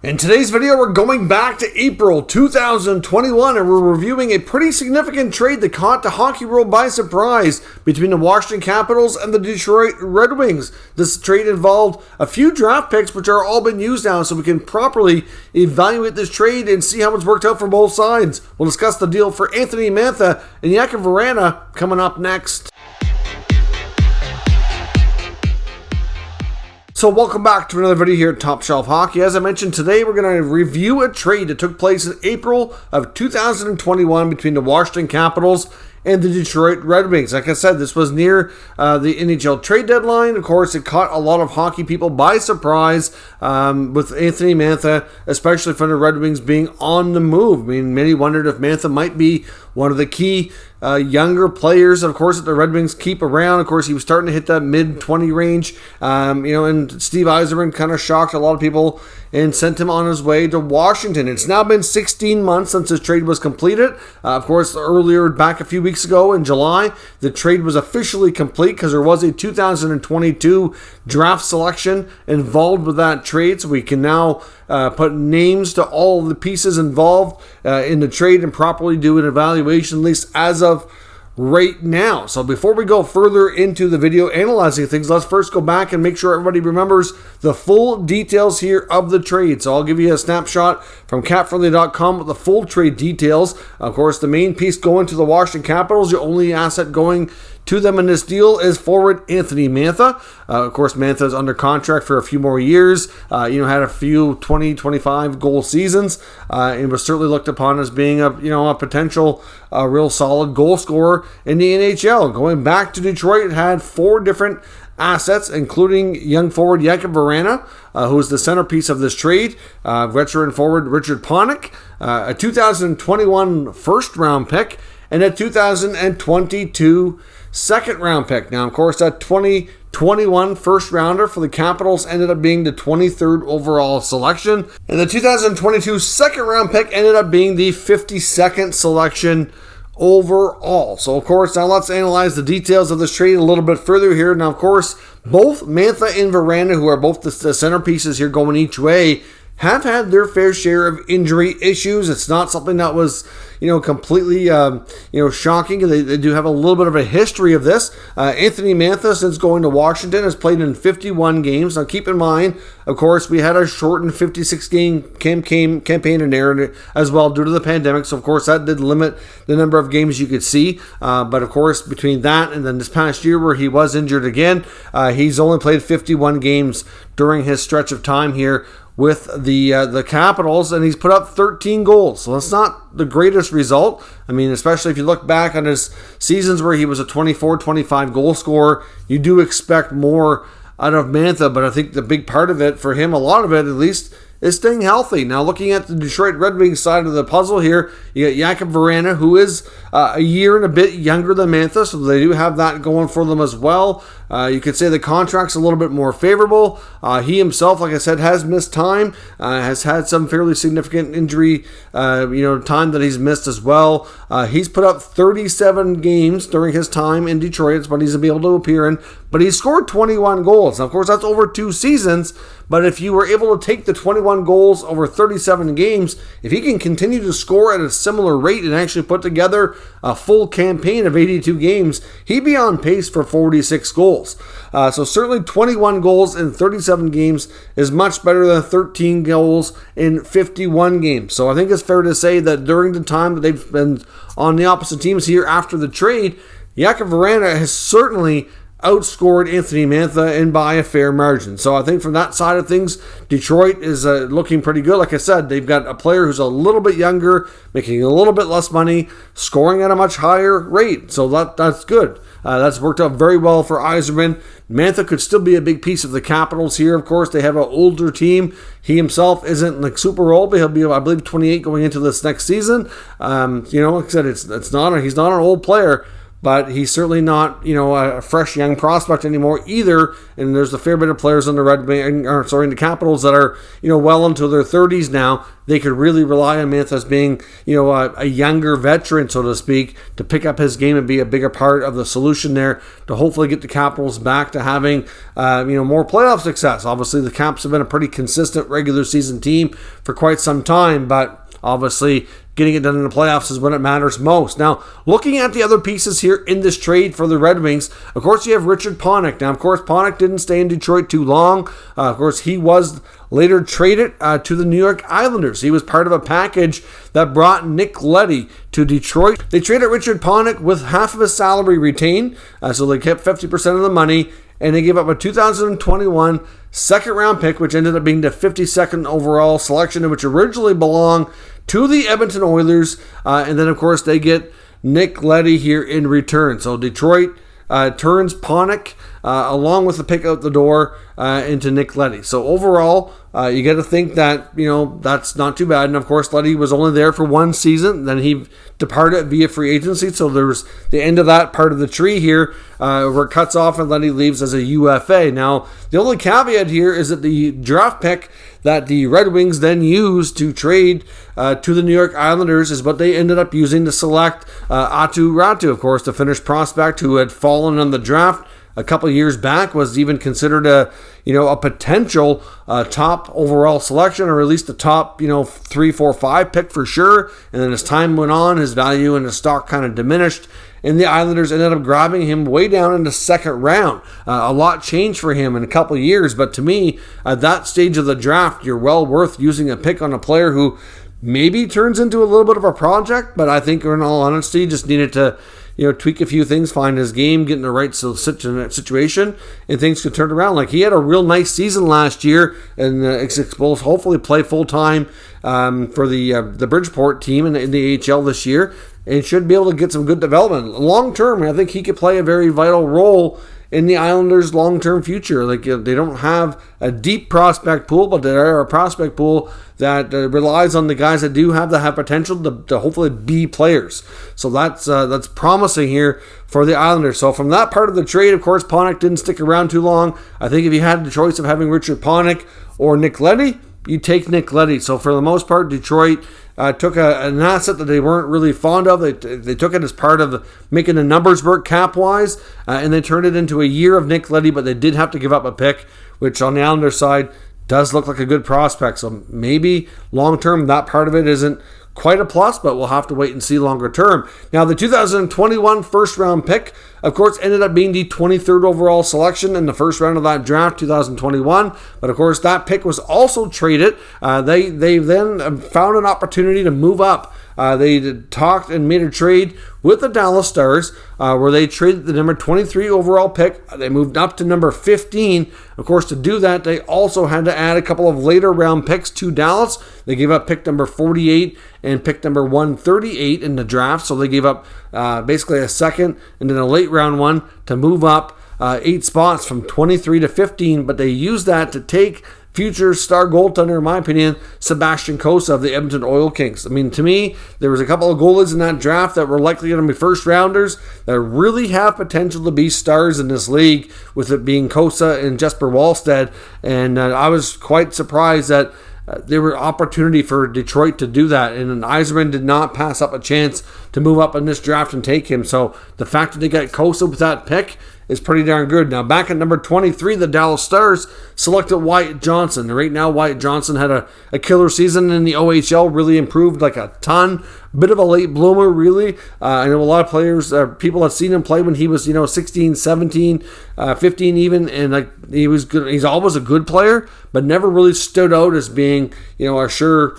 In today's video, we're going back to April 2021 and we're reviewing a pretty significant trade that caught the hockey world by surprise between the Washington Capitals and the Detroit Red Wings. This trade involved a few draft picks which are all been used now, so we can properly evaluate this trade and see how it's worked out for both sides. We'll discuss the deal for Anthony Mantha and Jakub Vrana coming up next. So welcome back to another video here at Top Shelf Hockey. As I mentioned, today we're going to review a trade that took place in April of 2021 between the Washington Capitals and the Detroit Red Wings. Like I said, this was near the NHL trade deadline. Of course, it caught a lot of hockey people by surprise with Anthony Mantha, especially from the Red Wings being on the move. I mean, many wondered if Mantha might be one of the key younger players, of course, that the Red Wings keep around. Of course, he was starting to hit that mid-20 range, and Steve Yzerman kind of shocked a lot of people and sent him on his way to Washington. It's now been 16 months since this trade was completed. Of course, earlier, back a few weeks ago in July, the trade was officially complete because there was a 2022 draft selection involved with that trade, so we can now put names to all of the pieces involved in the trade and properly do an evaluation, at least as of right now. So before we go further into the video analyzing things, let's first go back and make sure everybody remembers the full details here of the trade. So I'll give you a snapshot from capfriendly.com with the full trade details. Of course, the main piece going to the Washington Capitals, the only asset going to them in this deal is forward Anthony Mantha. Of course, Mantha is under contract for a few more years. Had a few 20-25 goal seasons, and was certainly looked upon as being a potential real solid goal scorer in the NHL. Going back to Detroit, it had four different assets, including young forward Jakub Vrana, who is the centerpiece of this trade, veteran forward Richard Panik, a 2021 first-round pick, and a 2022 second-round pick. Now, of course, that 2021 first-rounder for the Capitals ended up being the 23rd overall selection, and the 2022 second-round pick ended up being the 52nd selection overall. So, of course, now let's analyze the details of this trade a little bit further here. Now, of course, both Mantha and Vrana, who are both the centerpieces here going each way, have had their fair share of injury issues. It's not something that was, completely, shocking. They do have a little bit of a history of this. Anthony Mantha, since going to Washington, has played in 51 games. Now, keep in mind, of course, we had a shortened 56-game campaign in there as well due to the pandemic. So, of course, that did limit the number of games you could see. But, of course, between that and then this past year where he was injured again, he's only played 51 games during his stretch of time here with the Capitals, and he's put up 13 goals. So that's not the greatest result. I mean, especially if you look back on his seasons where he was a 24-25 goal scorer, you do expect more out of Mantha, but I think the big part of it, for him, a lot of it at least, is staying healthy. Now, looking at the Detroit Red Wings side of the puzzle here, you got Jakub Vrana, who is a year and a bit younger than Mantha, so they do have that going for them as well. You could say the contract's a little bit more favorable. He himself, like I said, has missed time, has had some fairly significant injury, time that he's missed as well. He's put up 37 games during his time in Detroit. It's what he's going to be able to appear in, but he scored 21 goals. Now, of course, that's over 2 seasons, but if you were able to take the 21 goals over 37 games, if he can continue to score at a similar rate and actually put together a full campaign of 82 games, he'd be on pace for 46 goals. So certainly 21 goals in 37 games is much better than 13 goals in 51 games. So I think it's fair to say that during the time that they've been on the opposite teams here after the trade, Jakub Vrana has certainly outscored Anthony Mantha and by a fair margin. So I think from that side of things, Detroit is looking pretty good. Like I said, they've got a player who's a little bit younger, making a little bit less money, scoring at a much higher rate. So that's good. That's worked out very well for Yzerman. Mantha could still be a big piece of the Capitals here. Of course, they have an older team. He himself isn't like super old, but he'll be, I believe, 28 going into this next season. Like I said, he's not an old player. but he's certainly not, a fresh young prospect anymore either. And there's a fair bit of players in the in the Capitals that are, well into their 30s now. They could really rely on Mantha as being, a younger veteran, so to speak, to pick up his game and be a bigger part of the solution there to hopefully get the Capitals back to having, more playoff success. Obviously, the Caps have been a pretty consistent regular season team for quite some time, but obviously, getting it done in the playoffs is when it matters most. Now, looking at the other pieces here in this trade for the Red Wings, of course, you have Richard Panik. Now, of course, Panik didn't stay in Detroit too long. Of course, he was later traded to the New York Islanders. He was part of a package that brought Nick Leddy to Detroit. They traded Richard Panik with half of his salary retained, so they kept 50% of the money, and they gave up a 2021 second-round pick, which ended up being the 52nd overall selection, which originally belonged to the Edmonton Oilers, and then, of course, they get Nick Leddy here in return. So Detroit turns Panik, along with the pick out the door, into Nick Leddy. So overall, you got to think that, that's not too bad. And, of course, Leddy was only there for one season. Then he departed via free agency. So there's the end of that part of the tree here, where it cuts off and Leddy leaves as a UFA. Now, the only caveat here is that the draft pick that the Red Wings then used to trade to the New York Islanders is what they ended up using to select Aatu Räty, of course, the Finnish prospect who had fallen on the draft a couple of years back, was even considered a potential top overall selection, or at least a top 3, 4, 5 pick for sure. And then as time went on, his value and his stock kind of diminished, and the Islanders ended up grabbing him way down in the second round. A lot changed for him in a couple of years, but to me, at that stage of the draft, you're well worth using a pick on a player who maybe turns into a little bit of a project, but I think in all honesty, just needed to tweak a few things, find his game, get in the right situation, and things could turn around. Like, he had a real nice season last year, and exposed, hopefully play full-time for the Bridgeport team in the AHL this year, and should be able to get some good development. Long-term, I think he could play a very vital role in the Islanders' long-term future. Like, they don't have a deep prospect pool, but they are a prospect pool that relies on the guys that do have potential to hopefully be players. So that's promising here for the Islanders. So from that part of the trade, of course, Panik didn't stick around too long. I think if you had the choice of having Richard Panik or Nick Leddy, you take Nick Leddy. So for the most part, Detroit took an asset that they weren't really fond of. They took it as part of making the numbers work cap-wise, and they turned it into a year of Nick Leddy, but they did have to give up a pick, which on the Islanders side does look like a good prospect. So maybe long-term that part of it isn't quite a plus, but we'll have to wait and see longer term. Now, the 2021 first-round pick, of course, ended up being the 23rd overall selection in the first round of that draft, 2021. But, of course, that pick was also traded. They then found an opportunity to move up. They talked and made a trade with the Dallas Stars, where they traded the number 23 overall pick. They moved up to number 15. Of course, to do that, they also had to add a couple of later round picks to Dallas. They gave up pick number 48 and pick number 138 in the draft. So they gave up basically a second and then a late round one to move up 8 spots from 23 to 15. But they used that to take future star goaltender, in my opinion, Sebastian Cossa of the Edmonton Oil Kings. I mean, to me, there was a couple of goalies in that draft that were likely going to be first rounders that really have potential to be stars in this league, with it being Cossa and Jesper Wallstedt. And I was quite surprised that there were opportunity for Detroit to do that, and Yzerman did not pass up a chance to move up in this draft and take him. So the fact that they got Cossa with that pick is pretty darn good. Now, back at number 23, the Dallas Stars selected Wyatt Johnson. Right now, Wyatt Johnson had a killer season in the OHL, really improved like a ton. Bit of a late bloomer, really. I know a lot of players, people have seen him play when he was, 16, 17, 15 even, and he was good. He's always a good player, but never really stood out as being, a sure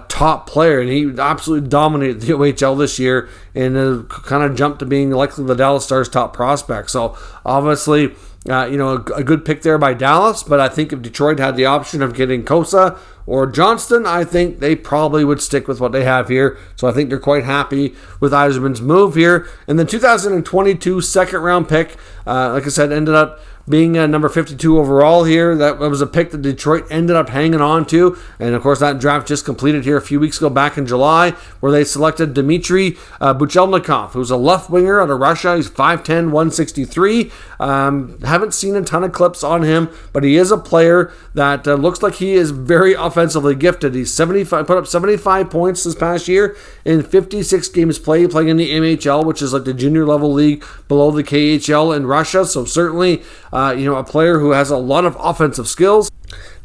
top player, and he absolutely dominated the OHL this year, and kind of jumped to being likely the Dallas Stars' top prospect. So obviously, a good pick there by Dallas, but I think if Detroit had the option of getting Cossa or Johnston, I think they probably would stick with what they have here. So I think they're quite happy with Yzerman's move here. And the 2022 second round pick, like I said, ended up being number 52 overall here. That was a pick that Detroit ended up hanging on to. And of course, that draft just completed here a few weeks ago back in July, where they selected Dmitry Buchelnikov, who's a left winger out of Russia. He's 5'10", 163. Haven't seen a ton of clips on him, but he is a player that looks like he is very offensively gifted. He's put up 75 points this past year in 56 games played, playing in the MHL, which is like the junior level league below the KHL in Russia. So certainly, a player who has a lot of offensive skills.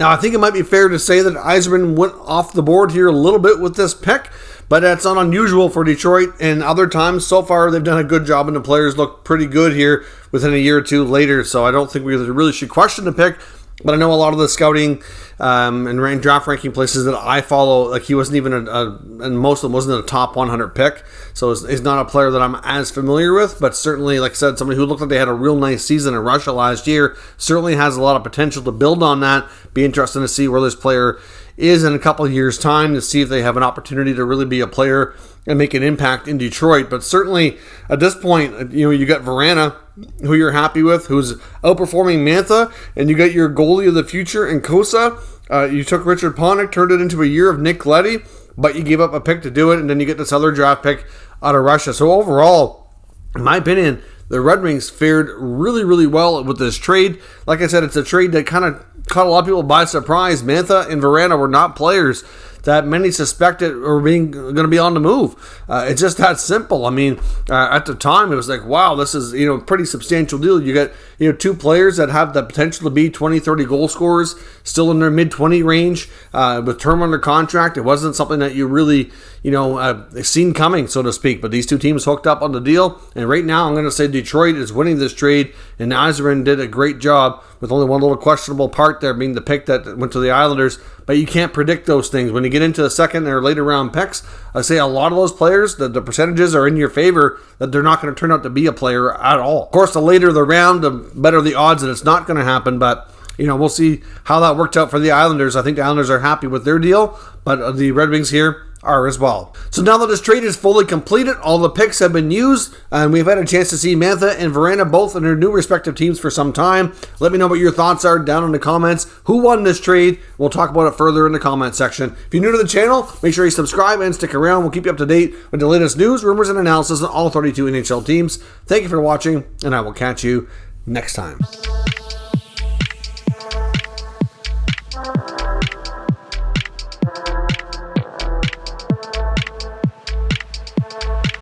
Now, I think it might be fair to say that Yzerman went off the board here a little bit with this pick, but that's not unusual for Detroit. And other times so far, they've done a good job, and the players look pretty good here within a year or two later. So I don't think we really should question the pick. But I know a lot of the scouting and draft ranking places that I follow, like he wasn't even and most of them wasn't a top 100 pick. So he's not a player that I'm as familiar with, but certainly, like I said, somebody who looked like they had a real nice season in Russia last year certainly has a lot of potential to build on that. Be interesting to see where this player is in a couple of years' time, to see if they have an opportunity to really be a player and make an impact in Detroit. But certainly at this point, you got Vrana, who you're happy with, who's outperforming Mantha, and you got your goalie of the future in Kosa. You took Richard Panik, turned it into a year of Nick Leddy, but you gave up a pick to do it, and then you get this other draft pick out of Russia. So overall, in my opinion, the Red Wings fared really, really well with this trade. Like I said, it's a trade that kind of caught a lot of people by surprise. Mantha and Vrana were not players that many suspected were going to be on the move. It's just that simple. I mean, at the time, it was like, wow, this is a pretty substantial deal. You got two players that have the potential to be 20, 30 goal scorers, still in their mid-20 range, with term under contract. It wasn't something that you really seen coming, so to speak. But these two teams hooked up on the deal, and right now I'm going to say Detroit is winning this trade, and Yzerman did a great job, with only one little questionable part there being the pick that went to the Islanders. But you can't predict those things. When you get into the second or later round picks, I say a lot of those players, the percentages are in your favor that they're not going to turn out to be a player at all. Of course, the later the round, the better the odds that it's not going to happen, but we'll see how that worked out for the Islanders. I think the Islanders are happy with their deal, but the Red Wings here are as well. So now that this trade is fully completed, all the picks have been used, and we've had a chance to see Mantha and Vrana both in their new respective teams for some time. Let me know what your thoughts are down in the comments. Who won this trade? We'll talk about it further in the comment section. If you're new to the channel, make sure you subscribe and stick around. We'll keep you up to date with the latest news, rumors, and analysis on all 32 NHL teams. Thank you for watching, and I will catch you next time.